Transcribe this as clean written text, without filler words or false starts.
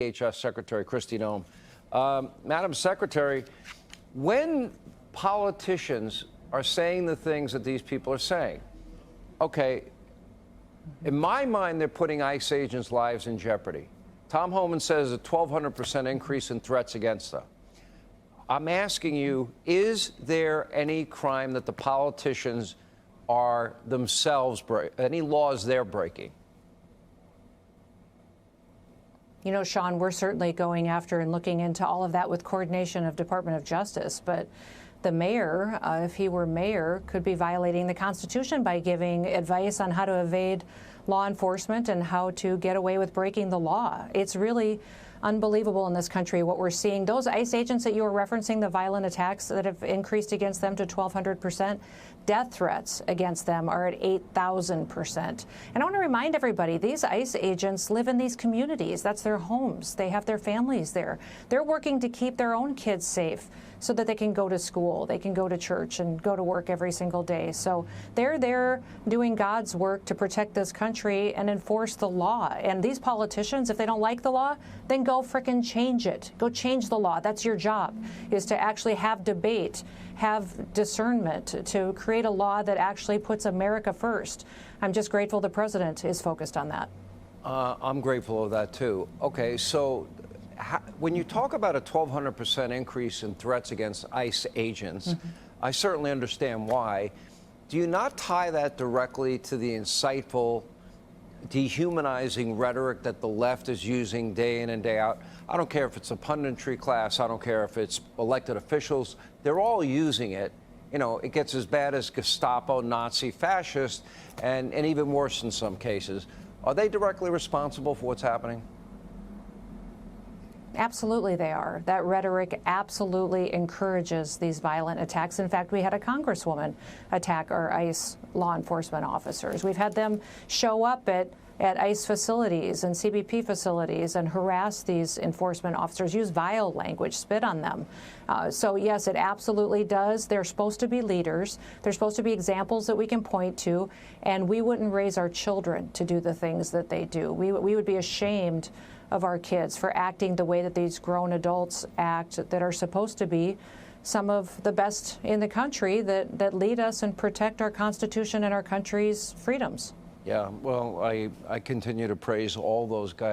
DHS Secretary Kristi Noem. Madam Secretary, when politicians are saying the things that these people are saying, okay, in my mind, they're putting ICE agents' lives in jeopardy. Tom Homan says a 1,200% increase in threats against them. I'm asking you, is there any crime that the politicians are themselves any laws they're breaking? You know, Sean, we're certainly going after and looking into all of that with coordination of Department of Justice. But the mayor, if he were mayor, could be violating the Constitution by giving advice on how to evade law enforcement and how to get away with breaking the law. It's really unbelievable in this country what we're seeing. Those ICE agents that you were referencing, the violent attacks that have increased against them to 1,200%, death threats against them are at 8,000%. And I want to remind everybody, these ICE agents live in these communities. That's their homes. They have their families there. They're working to keep their own kids safe so that they can go to school, they can go to church and go to work every single day. So they're there doing God's work to protect this country and enforce the law. And these politicians, if they don't like the law, then go frickin' change it. Go change the law. That's your job, is to actually have debate, have discernment, to create a law that actually puts America first. I'm just grateful the president is focused on that. I'm grateful of that, too. Okay, so when you talk about a 1,200% increase in threats against ICE agents, I certainly understand why. Do you not tie that directly to the insightful, dehumanizing rhetoric that the left is using day in and day out? I don't care if it's a punditry class. I don't care if it's elected officials. They're all using it. You know, it gets as bad as Gestapo, Nazi, fascist, and even worse in some cases. Are they directly responsible for what's happening? Absolutely they are. That rhetoric absolutely encourages these violent attacks. In fact, we had a congresswoman attack our ICE law enforcement officers. We've had them show up at ICE facilities and CBP facilities and harass these enforcement officers, use vile language, spit on them. So, yes, it absolutely does. They're supposed to be leaders. They're supposed to be examples that we can point to, and we wouldn't raise our children to do the things that they do. We would be ashamed of our kids for acting the way that these grown adults act, that are supposed to be some of the best in the country, that lead us and protect our Constitution and our country's freedoms. Yeah, well, I continue to praise all those guys.